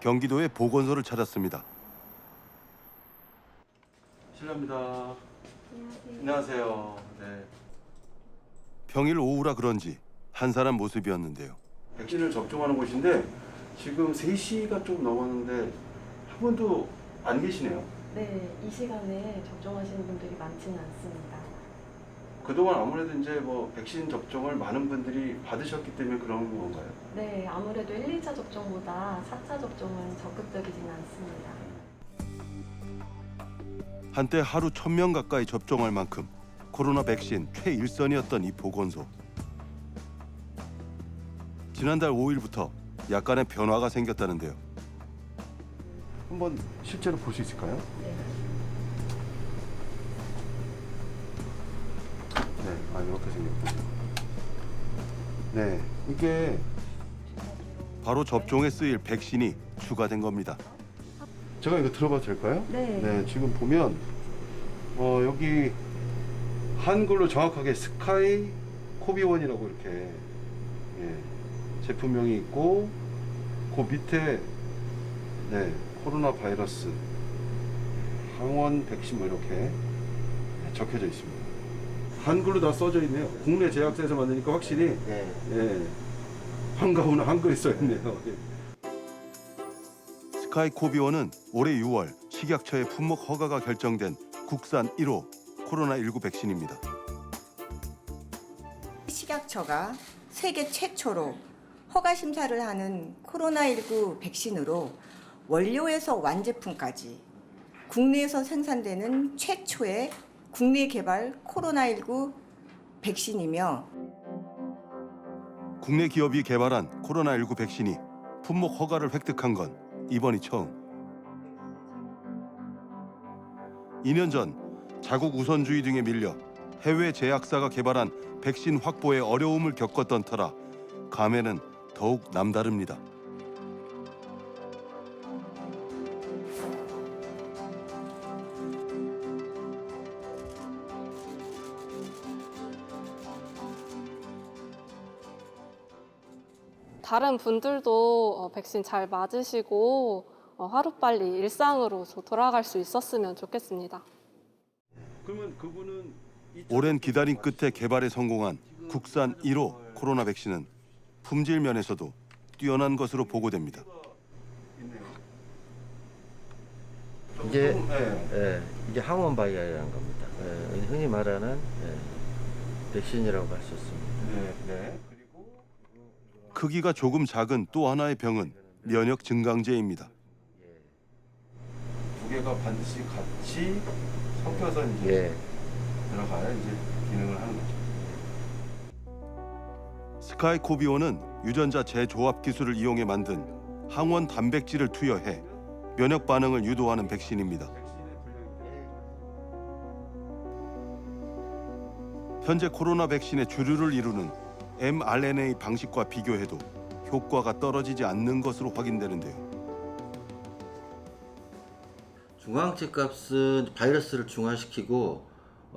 경기도의 보건소를 찾았습니다. 실례합니다. 안녕하세요. 네. 평일 오후라 그런지 한산한 모습이었는데요. 백신을 접종하는 곳인데 지금 3시가 좀 넘었는데 한 분도 안 계시네요. 네, 이 시간에 접종하시는 분들이 많지는 않습니다. 그동안 아무래도 이제 뭐 백신 접종을 많은 분들이 받으셨기 때문에 그런 건가요? 네, 아무래도 1, 2차 접종보다 4차 접종은 적극적이지는 않습니다. 한때 하루 1,000명 가까이 접종할 만큼 코로나 백신 최일선이었던 이 보건소. 지난달 5일부터 약간의 변화가 생겼다는데요. 한번 실제로 볼 수 있을까요? 네. 네, 이렇게 생겼군요. 네, 이게 바로 접종에 쓰일 백신이 추가된 겁니다. 제가 이거 들어봐도 될까요? 네. 네, 지금 보면 여기 한글로 정확하게 스카이 코비원이라고 이렇게 제품명이 있고 그 밑에 네, 코로나 바이러스 항원 백신 뭐 이렇게 적혀져 있습니다. 한글로 다 써져 있네요. 국내 제약사에서 만드니까 확실히 한가운 한글이 써 있네요. 스카이코비원은 올해 6월 식약처의 품목 허가가 결정된 국산 1호 코로나19 백신입니다. 식약처가 세계 최초로 허가 심사를 하는 코로나19 백신으로 원료에서 완제품까지 국내에서 생산되는 최초의 국내 개발 코로나19 백신이며 국내 기업이 개발한 코로나19 백신이 품목 허가를 획득한 건 이번이 처음. 2년 전 자국 우선주의 등에 밀려 해외 제약사가 개발한 백신 확보에 어려움을 겪었던 터라 감회는 더욱 남다릅니다. 다른 분들도 백신 잘 맞으시고 하루빨리 일상으로 돌아갈 수 있었으면 좋겠습니다. 그러면 그분은 오랜 기다림 끝에 개발에 성공한 국산 1호 코로나 백신은 품질 면에서도 뛰어난 것으로 보고됩니다. 이게 항원 바이러스라는 겁니다. 흔히 말하는 백신이라고 할 수 있습니다. 크기가 조금 작은 또 하나의 병은 면역 증강제입니다. 두 개가 반드시 같이 섞여서 이제 들어가야 이제 기능을 하는 거죠. 스카이코비온은 유전자 재조합 기술을 이용해 만든 항원 단백질을 투여해 면역 반응을 유도하는 백신입니다. 현재 코로나 백신의 주류를 이루는 mRNA 방식과 비교해도 효과가 떨어지지 않는 것으로 확인되는데요. 중화항체 값은 바이러스를 중화시키고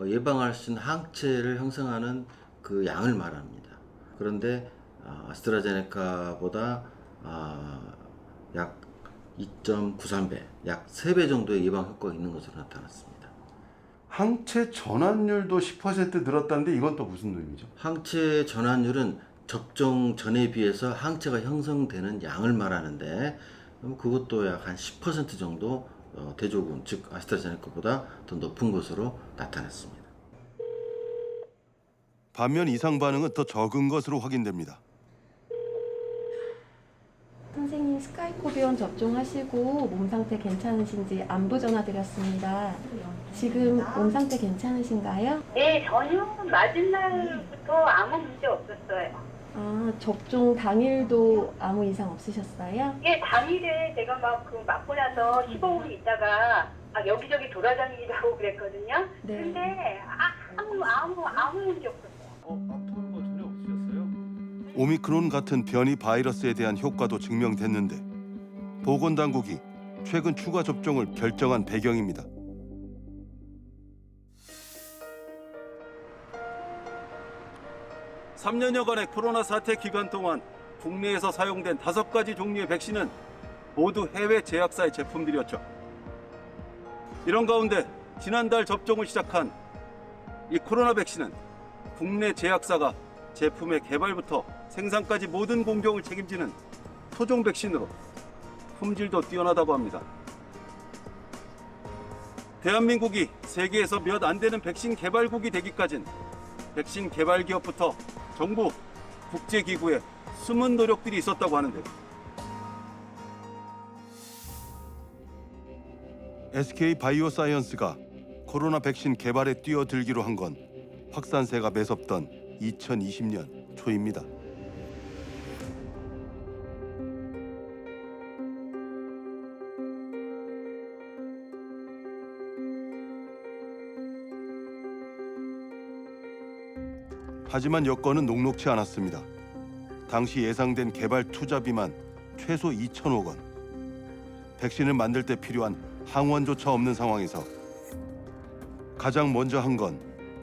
예방할 수 있는 항체를 형성하는 그 양을 말합니다. 그런데 아스트라제네카보다 약 2.93배, 약 3배 정도의 예방 효과가 있는 것으로 나타났습니다. 항체 전환율도 10% 늘었다는데 이건 또 무슨 의미죠? 항체 전환율은 접종 전에 비해서 항체가 형성되는 양을 말하는데 그것도 약 한 10% 정도 대조군, 즉 아스트라제네카보다 더 높은 것으로 나타났습니다. 반면 이상 반응은 더 적은 것으로 확인됩니다. 선생님 스카이코비온 접종하시고 몸 상태 괜찮으신지 안부 전화 드렸습니다. 지금 몸 상태 괜찮으신가요? 네, 전혀 맞은 날부터 아무 문제 없었어요. 접종 당일도 아무 이상 없으셨어요? 예, 당일에 제가 맞고 나서 15분 있다가 여기저기 돌아다니기도 하고 그랬거든요. 네. 근데 아무 문제 없었어요. 아픈 거 전혀 없으셨어요? 오미크론 같은 변이 바이러스에 대한 효과도 증명됐는데 보건당국이 최근 추가 접종을 결정한 배경입니다. (3년여간의) 코로나 사태 기간 동안 국내에서 사용된 5가지 종류의 백신은 모두 해외 제약사의 제품들이었죠. 이런 가운데 지난달 접종을 시작한 이 코로나 백신은 국내 제약사가 제품의 개발부터 생산까지 모든 공정을 책임지는 토종 백신으로 품질도 뛰어나다고 합니다. 대한민국이 세계에서 몇 안 되는 백신 개발국이 되기까진 백신 개발 기업부터 정부, 국제기구의 숨은 노력들이 있었다고 하는데요. SK 바이오사이언스가 코로나 백신 개발에 뛰어들기로 한 건 확산세가 매섭던 2020년 초입니다. 하지만 여건은 녹록치 않았습니다. 당시 예상된 개발 투자비만 최소 2천억 원. 백신을 만들 때 필요한 항원조차 없는 상황에서 가장 먼저 한 건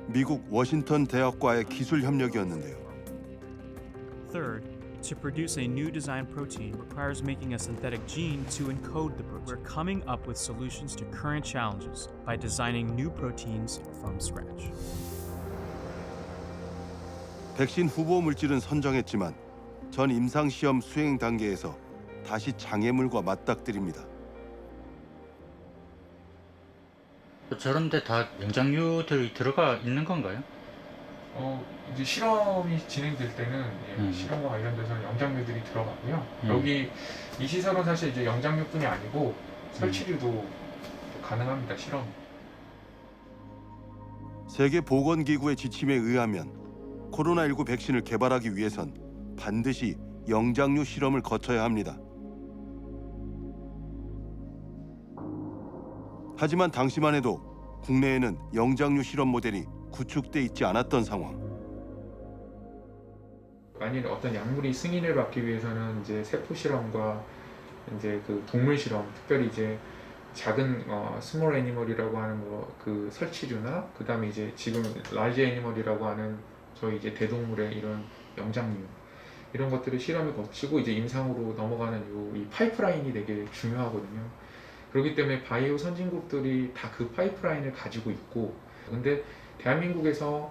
미국 워싱턴 대학과의 기술 협력이었는데요. Third, to produce a new design protein requires making a synthetic gene to encode the protein. We're coming up with solutions to current challenges by designing new proteins from scratch. 백신 후보 물질은 선정했지만 전 임상 시험 수행 단계에서 다시 장애물과 맞닥뜨립니다. 저런 데 다 영장류들이 들어가 있는 건가요? 이제 실험이 진행될 때는 실험과 관련돼서 영장류들이 들어가고요. 여기 이 시설은 사실 이제 영장류뿐이 아니고 설치류도 가능합니다. 실험. 세계보건기구의 지침에 의하면 코로나19 백신을 개발하기 위해선 반드시 영장류 실험을 거쳐야 합니다. 하지만 당시만 해도 국내에는 영장류 실험 모델이 구축돼 있지 않았던 상황. 만일 어떤 약물이 승인을 받기 위해서는 이제 세포 실험과 이제 그 동물 실험, 특별히 이제 작은 스몰 애니멀이라고 하는 그 설치류나 그다음에 이제 지금 라지 애니멀이라고 하는 저희 이제 대동물의 이런 영장류 이런 것들을 실험을 거치고 이제 임상으로 넘어가는 이 파이프라인이 되게 중요하거든요. 그렇기 때문에 바이오 선진국들이 다 그 파이프라인을 가지고 있고, 근데 대한민국에서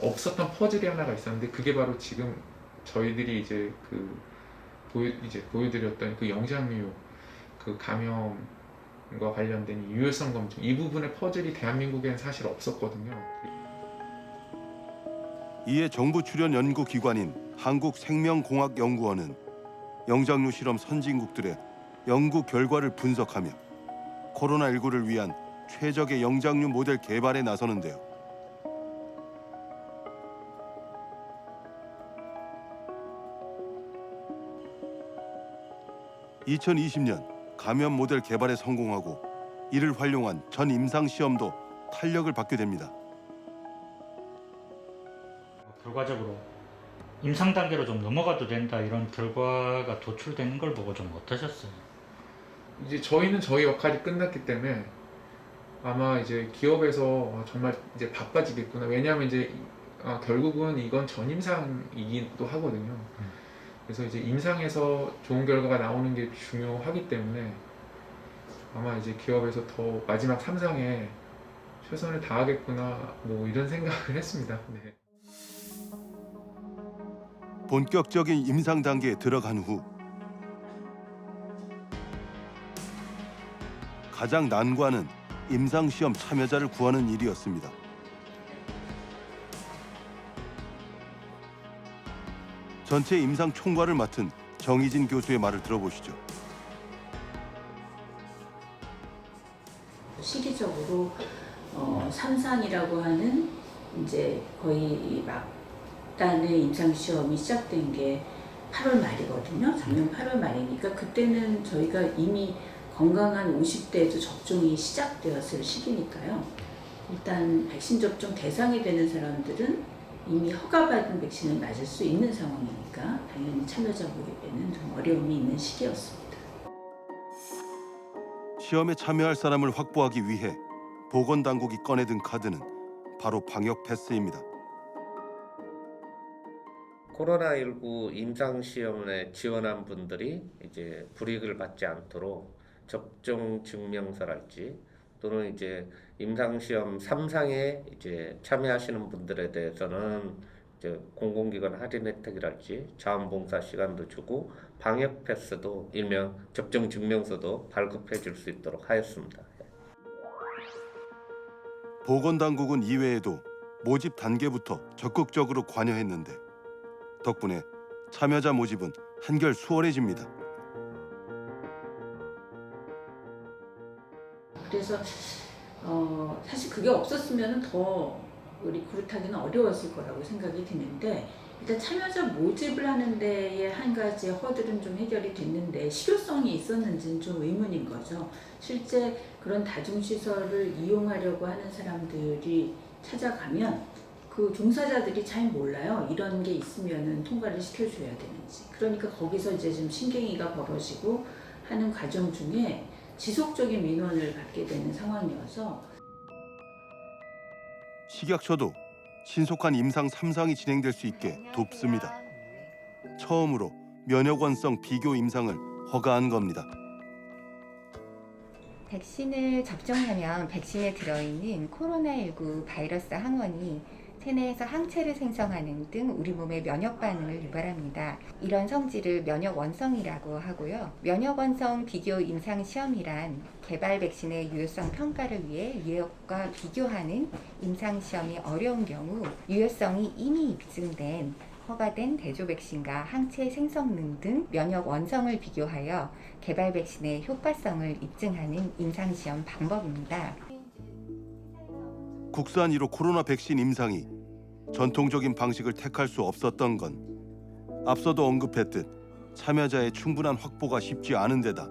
없었던 퍼즐이 하나가 있었는데 그게 바로 지금 저희들이 이제 보여드렸던 그 영장류 그 감염과 관련된 유효성 검증 이 부분의 퍼즐이 대한민국에는 사실 없었거든요. 이에 정부 출연 연구기관인 한국생명공학연구원은 영장류 실험 선진국들의 연구 결과를 분석하며 코로나19를 위한 최적의 영장류 모델 개발에 나서는데요. (2020년) 감염 모델 개발에 성공하고 이를 활용한 전 임상 시험도 탄력을 받게 됩니다. 결과적으로 임상 단계로 좀 넘어가도 된다 이런 결과가 도출되는 걸 보고 좀 어떠셨어요? 이제 저희는 저희 역할이 끝났기 때문에 아마 이제 기업에서 정말 이제 바빠지겠구나. 왜냐하면 이제 결국은 이건 전임상이기도 하거든요. 그래서 이제 임상에서 좋은 결과가 나오는 게 중요하기 때문에 아마 이제 기업에서 더 마지막 3상에 최선을 다하겠구나 뭐 이런 생각을 했습니다. 네. 본격적인 임상 단계에 들어간 후 가장 난관은 임상 시험 참여자를 구하는 일이었습니다. 전체 임상 총괄을 맡은 정희진 교수의 말을 들어보시죠. 시기적으로 3상이라고 하는 이제 거의 막단의 임상 시험이 시작된 게 8월 말이거든요. 작년 8월 말이니까 그때는 저희가 이미 건강한 50대에도 접종이 시작되었을 시기니까요. 일단 백신 접종 대상이 되는 사람들은 이미 허가받은 백신을 맞을 수 있는 상황이니까 당연히 참여자국에게는 좀 어려움이 있는 시기였습니다. 시험에 참여할 사람을 확보하기 위해 보건당국이 꺼내든 카드는 바로 방역 패스입니다. 코로나19 임상시험에 지원한 분들이 이제 불이익을 받지 않도록 접종 증명서랄지 또는 이제 임상시험 3상에 이제 참여하시는 분들에 대해서는 이제 공공기관 할인 혜택이랄지 자원봉사 시간도 주고 방역 패스도 일명 접종 증명서도 발급해 줄 수 있도록 하였습니다. 보건당국은 이외에도 모집 단계부터 적극적으로 관여했는데 덕분에 참여자 모집은 한결 수월해집니다. 그래서 사실 그게 없었으면 더 리크루트하기는 어려웠을 거라고 생각이 드는데 일단 참여자 모집을 하는 데에 한 가지 허들은 좀 해결이 됐는데 실효성이 있었는지는 좀 의문인 거죠. 실제 그런 다중시설을 이용하려고 하는 사람들이 찾아가면 그 종사자들이 잘 몰라요. 이런 게 있으면은 통과를 시켜줘야 되는지. 그러니까 거기서 이제 좀 신경이가 벌어지고 하는 과정 중에 지속적인 민원을 받게 되는 상황이어서 식약처도 신속한 임상 3상이 진행될 수 있게 돕습니다. 처음으로 면역원성 비교 임상을 허가한 겁니다. 백신을 접종하면 백신에 들어있는 코로나19 바이러스 항원이 체내에서 항체를 생성하는 등 우리 몸의 면역 반응을 유발합니다. 이런 성질을 면역 원성이라고 하고요. 면역 원성 비교 임상 시험이란 개발 백신의 유효성 평가를 위해 유효과 비교하는 임상 시험이 어려운 경우 유효성이 이미 입증된 허가된 대조 백신과 항체 생성능 등 면역 원성을 비교하여 개발 백신의 효과성을 입증하는 임상 시험 방법입니다. 국산 1호 코로나 백신 임상이 전통적인 방식을 택할 수 없었던 건 앞서도 언급했듯 참여자의 충분한 확보가 쉽지 않은 데다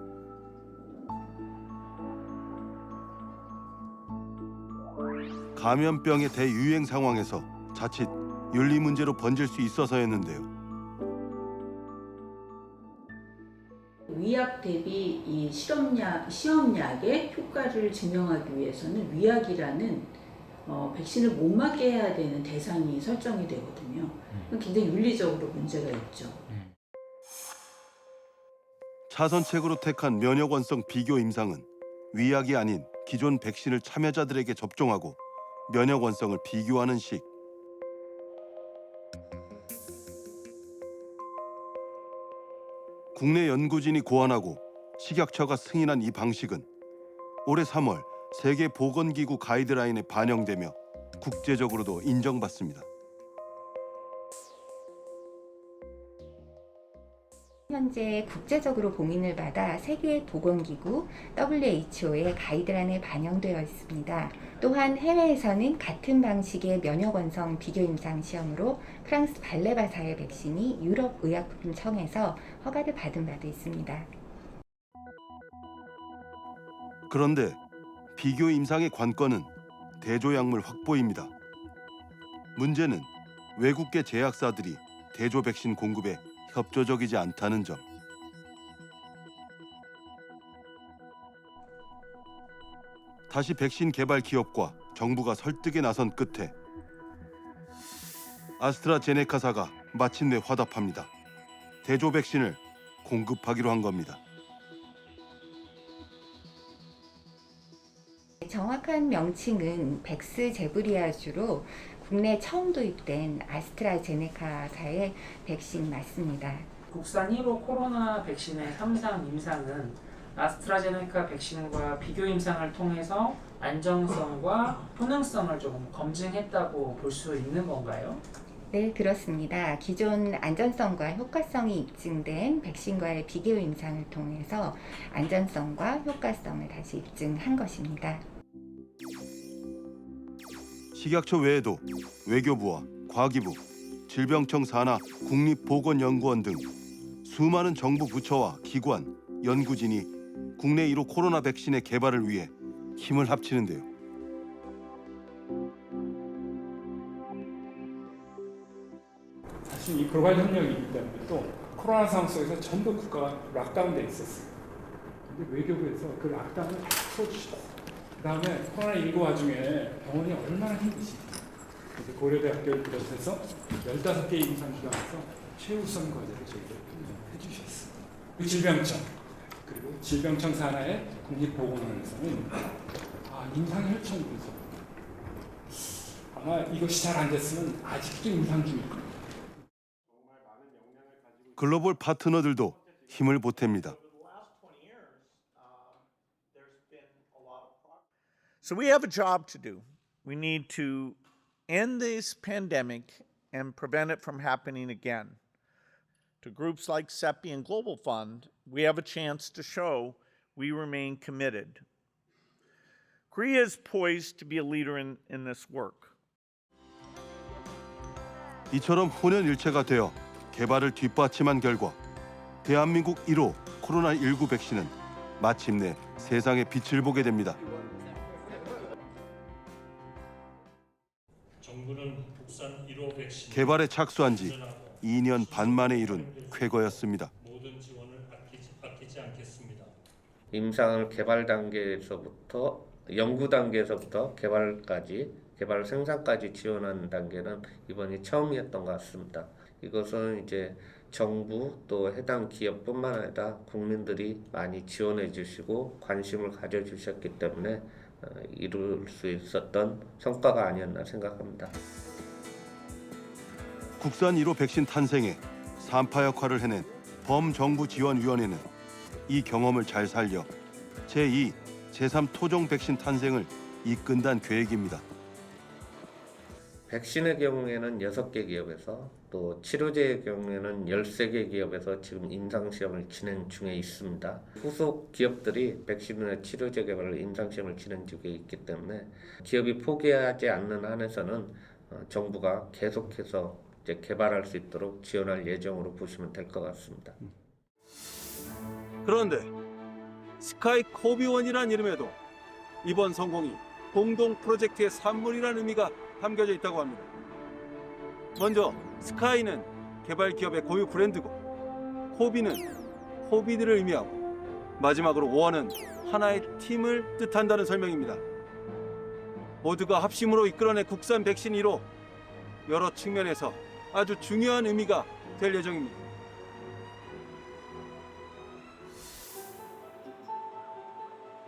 감염병의 대유행 상황에서 자칫 윤리 문제로 번질 수 있어서였는데요. 위약 대비 이 시험약의 효과를 증명하기 위해서는 위약이라는 백신을 못 맞게 해야 되는 대상이 설정이 되거든요. 굉장히 윤리적으로 문제가 있죠. 차선책으로 택한 면역원성 비교 임상은 위약이 아닌 기존 백신을 참여자들에게 접종하고 면역원성을 비교하는 식. 국내 연구진이 고안하고 식약처가 승인한 이 방식은 올해 3월 세계보건기구 가이드라인에 반영되며 국제적으로도 인정받습니다. 현재 국제적으로 공인을 받아 세계보건기구 WHO의 가이드라인에 반영되어 있습니다. 또한 해외에서는 같은 방식의 면역원성 비교 임상 시험으로 프랑스 발레바사의 백신이 유럽의약품청에서 허가를 받은 바도 있습니다. 그런데 비교 임상의 관건은 대조약물 확보입니다. 문제는 외국계 제약사들이 대조 백신 공급에 협조적이지 않다는 점. 다시 백신 개발 기업과 정부가 설득에 나선 끝에 아스트라제네카사가 마침내 화답합니다. 대조 백신을 공급하기로 한 겁니다. 정확한 명칭은 백스제브리아주로 국내 처음 도입된 아스트라제네카사의 백신 맞습니다. 국산 1호 코로나 백신의 3상 임상은 아스트라제네카 백신과 비교 임상을 통해서 안정성과 효능성을 조금 검증했다고 볼 수 있는 건가요? 네, 그렇습니다. 기존 안전성과 효과성이 입증된 백신과의 비교 임상을 통해서 안전성과 효과성을 다시 입증한 것입니다. 식약처 외에도 외교부와 과기부, 질병청 산하 국립보건연구원 등 수많은 정부 부처와 기관, 연구진이 국내 1호 코로나 백신의 개발을 위해 힘을 합치는데요. 사실 이 글로벌 협력이 있기 때문에 또 코로나 상황 속에서 전부 국가가 락다운돼 있었어요. 근데 외교부에서 그 락다운을 다 풀어주셨어요. 그 다음에 코로나19 와중에 병원이 얼마나 힘드신지 이제 고려대학교를 비롯해서 15개 임상기관에서 최우선 과제를 저희들 해주셨어요. 그 질병청 그리고 질병청 산하의 국립보건원에서는 임상혈청 분석 아마 이것이 잘 안 됐으면 아직도 임상 중입니다. 글로벌 파트너들도 힘을 보탭니다. So we have a job to do. We need to end this pandemic and prevent it from happening again. To groups like CEPI and Global Fund, we have a chance to show we remain committed. Korea is poised to be a leader in this work. 이처럼 혼연일체가 되어 개발을 뒷받침한 결과 대한민국 1호 코로나19 백신은 마침내 세상의 빛을 보게 됩니다. 정부는 국산 1호 백신 개발에 착수한 지 2년 반 만에 이룬 쾌거였습니다. 모든 지원을 아끼지 않겠습니다. 임상을 개발 단계에서부터 연구 단계에서부터 개발 생산까지 지원하는 단계는 이번이 처음이었던 것 같습니다. 이것은 이제 정부 또 해당 기업뿐만 아니라 국민들이 많이 지원해 주시고 관심을 가져 주셨기 때문에 이룰 수 있었던 성과가 아니었나 생각합니다. 국산 1호 백신 탄생에 산파 역할을 해낸 범정부지원위원회는 이 경험을 잘 살려 제2, 제3 토종 백신 탄생을 이끈다는 계획입니다. 백신의 경우에는 6개 기업에서 또 치료제의 경우에는 13개 기업에서 지금 임상시험을 진행 중에 있습니다. 후속 기업들이 백신이나 치료제 개발을 임상시험을 진행 중에 있기 때문에 기업이 포기하지 않는 한에서는 정부가 계속해서 이제 개발할 수 있도록 지원할 예정으로 보시면 될 것 같습니다. 그런데 스카이코비원이라는 이름에도 이번 성공이 공동 프로젝트의 산물이라는 의미가 담겨져 있다고 합니다. 먼저 스카이는 개발 기업의 고유 브랜드고, 코비는 코비드를 의미하고, 마지막으로 원은 하나의 팀을 뜻한다는 설명입니다. 모두가 합심으로 이끌어낸 국산 백신 1호, 여러 측면에서 아주 중요한 의미가 될 예정입니다.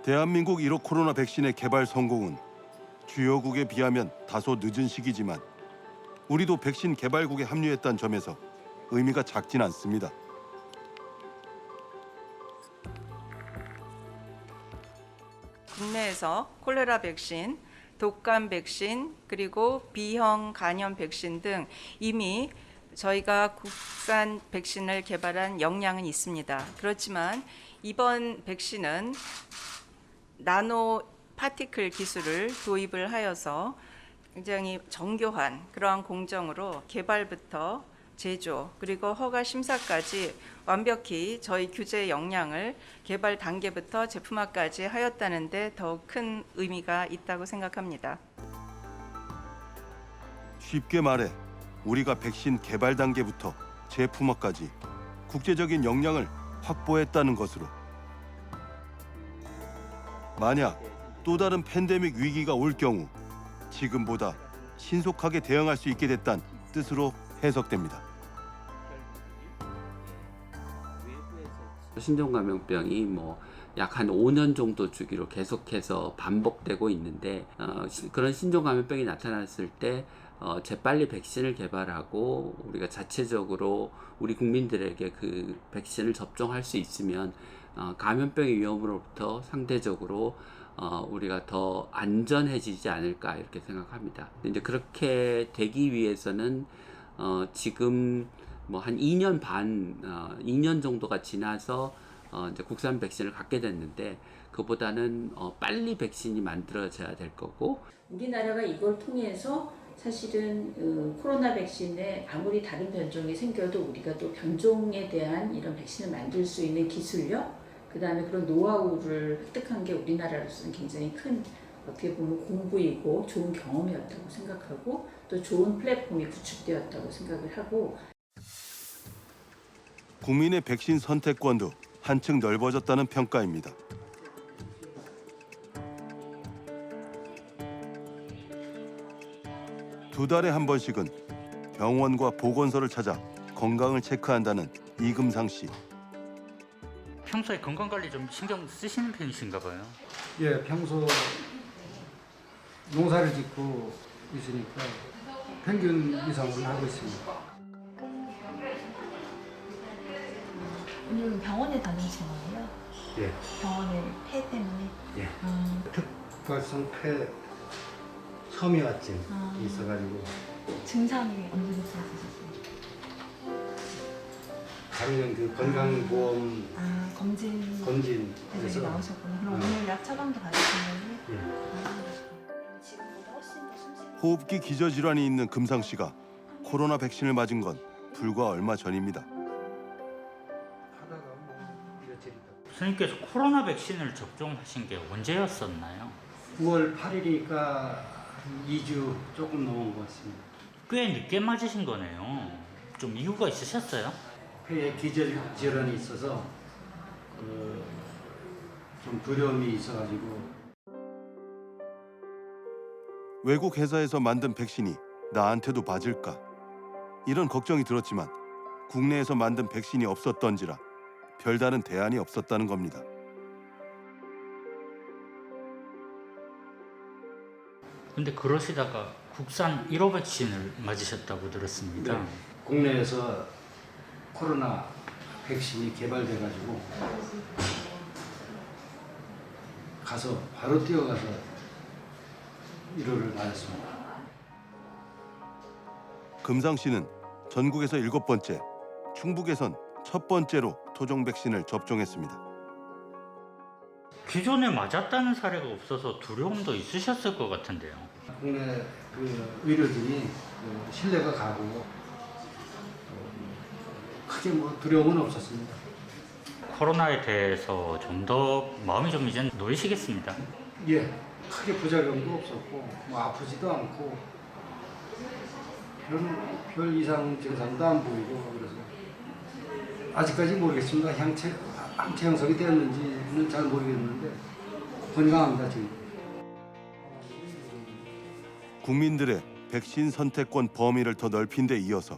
대한민국 1호 코로나 백신의 개발 성공은 주요국에 비하면 다소 늦은 시기지만 우리도 백신 개발국에 합류했다는 점에서 의미가 작진 않습니다. 국내에서 콜레라 백신, 독감 백신, 그리고 B형 간염 백신 등 이미 저희가 국산 백신을 개발한 역량은 있습니다. 그렇지만 이번 백신은 나노 파티클 기술을 도입을 하여서 굉장히 정교한 그러한 공정으로 개발부터 제조 그리고 허가 심사까지 완벽히 저희 규제 역량을 개발 단계부터 제품화까지 하였다는 데 더욱 큰 의미가 있다고 생각합니다. 쉽게 말해 우리가 백신 개발 단계부터 제품화까지 국제적인 역량을 확보했다는 것으로. 만약 또 다른 팬데믹 위기가 올 경우 지금보다 신속하게 대응할 수 있게 됐다는 뜻으로 해석됩니다. 신종감염병이 약 한 5년 정도 주기로 계속해서 반복되고 있는데 그런 신종감염병이 나타났을 때 재빨리 백신을 개발하고 우리가 자체적으로 우리 국민들에게 그 백신을 접종할 수 있으면 감염병의 위험으로부터 상대적으로 우리가 더 안전해지지 않을까 이렇게 생각합니다. 이제 그렇게 되기 위해서는 지금 한 2년 반, 2년 정도가 지나서 이제 국산 백신을 갖게 됐는데 그보다는 빨리 백신이 만들어져야 될 거고. 우리나라가 이걸 통해서 사실은 코로나 백신에 아무리 다른 변종이 생겨도 우리가 또 변종에 대한 이런 백신을 만들 수 있는 기술력, 그 다음에 그런 노하우를 획득한 게 우리나라로서는 굉장히 큰 어떻게 보면 공부이고 좋은 경험이었다고 생각하고 또 좋은 플랫폼이 구축되었다고 생각을 하고. 국민의 백신 선택권도 한층 넓어졌다는 평가입니다. 2달에 한 번씩은 병원과 보건소를 찾아 건강을 체크한다는 이금상 씨. 평소에 건강 관리 좀 신경 쓰시는 편이신가 봐요. 예, 평소 농사를 짓고 있으니까 평균 이상은 하고 있습니다. 오늘은 병원에 다니신 거예요? 예. 병원에 폐 때문에? 예. 특발성 폐 섬유화증이 있어가지고 증상이 언제부터 있으셨어요? 작년 그 건강보험 검진 검진에서 나오셨구나. 그럼 오늘 약 처방도 받으신 거예요? 예. 지금보다 훨씬 더 숨쉬기 호흡기 기저질환이 있는 금상 씨가 코로나 백신을 맞은 건 불과 얼마 전입니다. 선생님께서 코로나 백신을 접종하신 게 언제였었나요? 9월 8일이니까 2주 조금 넘은 것 같습니다. 꽤 늦게 맞으신 거네요. 좀 이유가 있으셨어요? 폐에 기저질환이 있어서 좀 두려움이 있어가지고. 외국 회사에서 만든 백신이 나한테도 맞을까? 이런 걱정이 들었지만 국내에서 만든 백신이 없었던지라 별다른 대안이 없었다는 겁니다. 근데 그러시다가 국산 1호 백신을 맞으셨다고 들었습니다. 네. 국내에서 코로나 백신이 개발돼가지고 가서 바로 뛰어가서 1호를 맞았습니다. 금상 씨는 전국에서 7번째, 충북에선 첫 번째로 토종 백신을 접종했습니다. 기존에 맞았다는 사례가 없어서 두려움도 있으셨을 것 같은데요. 국내 그 의료진이 신뢰가 가고 크게 뭐 두려움은 없었습니다. 코로나에 대해서 좀 더 마음이 좀 이제 놓이시겠습니다. 예, 크게 부작용도 없었고 뭐 아프지도 않고 별 이상 증상도 안 보이고 그래서 아직까지 모르겠습니다. 항체 형성이 되었는지는 잘 모르겠는데 건강합니다 지금. 국민들의 백신 선택권 범위를 더 넓힌 데 이어서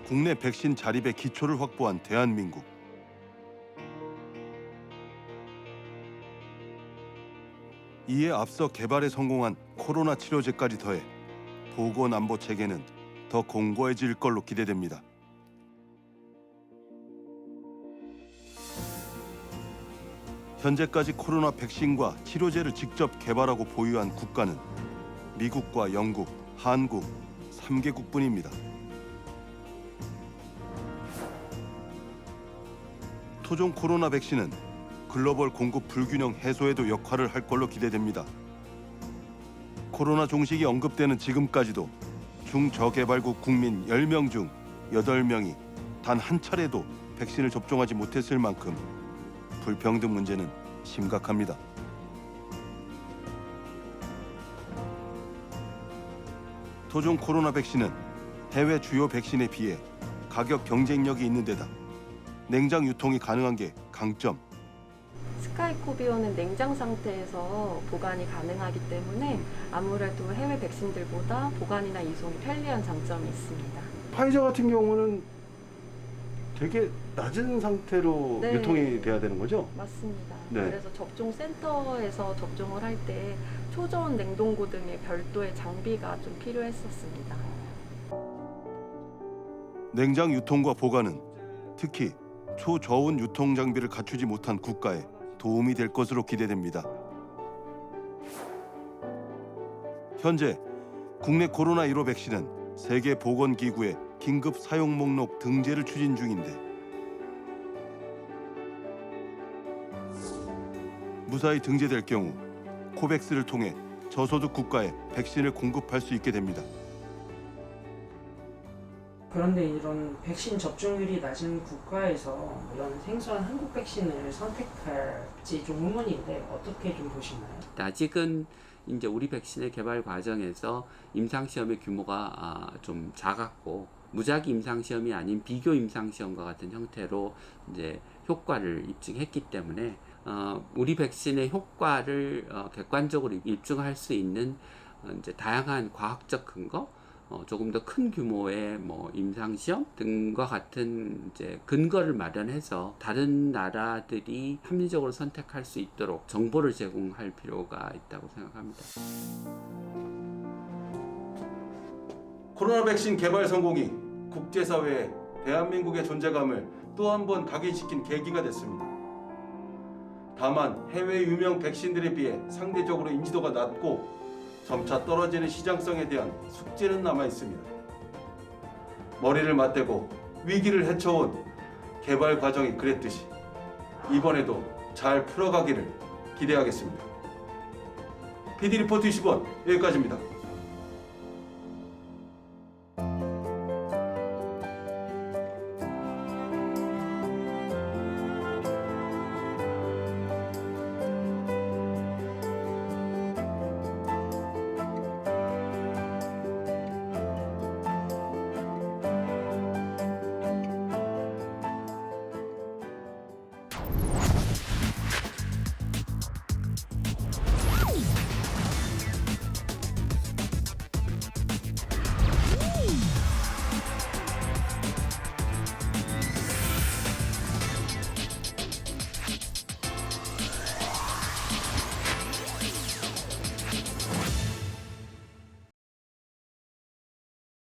국내 백신 자립의 기초를 확보한 대한민국. 이에 앞서 개발에 성공한 코로나 치료제까지 더해 보건안보 체계는 더 공고해질 걸로 기대됩니다. 현재까지 코로나 백신과 치료제를 직접 개발하고 보유한 국가는 미국과 영국, 한국 3개국뿐입니다. 토종 코로나 백신은 글로벌 공급 불균형 해소에도 역할을 할 걸로 기대됩니다. 코로나 종식이 언급되는 지금까지도 중저개발국 국민 10명 중 8명이 단 한 차례도 백신을 접종하지 못했을 만큼 불평등 문제는 심각합니다. 토종 코로나 백신은 해외 주요 백신에 비해 가격 경쟁력이 있는 데다 냉장 유통이 가능한 게 강점. 스카이코비온은 냉장 상태에서 보관이 가능하기 때문에 아무래도 해외 백신들보다 보관이나 이송이 편리한 장점이 있습니다. 파이저 같은 경우는 되게 낮은 상태로 네. 유통이 돼야 되는 거죠? 맞습니다. 네. 그래서 접종센터에서 접종을 할 때 초저온 냉동고 등의 별도의 장비가 좀 필요했었습니다. 냉장 유통과 보관은 특히 초저온 유통 장비를 갖추지 못한 국가에 도움이 될 것으로 기대됩니다. 현재 국내 코로나 1호 백신은 세계보건기구의 긴급 사용 목록 등재를 추진 중인데 무사히 등재될 경우 코백스를 통해 저소득 국가에 백신을 공급할 수 있게 됩니다. 그런데 이런 백신 접종률이 낮은 국가에서 이런 생소한 한국 백신을 선택할지 좀 의문인데 어떻게 좀 보시나요? 아직은 이제 우리 백신의 개발 과정에서 임상 시험의 규모가 좀 작았고 무작위 임상 시험이 아닌 비교 임상 시험과 같은 형태로 이제 효과를 입증했기 때문에 우리 백신의 효과를 객관적으로 입증할 수 있는 이제 다양한 과학적 근거, 조금 더 큰 규모의 뭐 임상 시험 등과 같은 이제 근거를 마련해서 다른 나라들이 합리적으로 선택할 수 있도록 정보를 제공할 필요가 있다고 생각합니다. 코로나 백신 개발 성공이 국제사회에 대한민국의 존재감을 또 한 번 각인시킨 계기가 됐습니다. 다만 해외 유명 백신들에 비해 상대적으로 인지도가 낮고 점차 떨어지는 시장성에 대한 숙제는 남아 있습니다. 머리를 맞대고 위기를 헤쳐온 개발 과정이 그랬듯이 이번에도 잘 풀어가기를 기대하겠습니다. PD리포트 20원 여기까지입니다.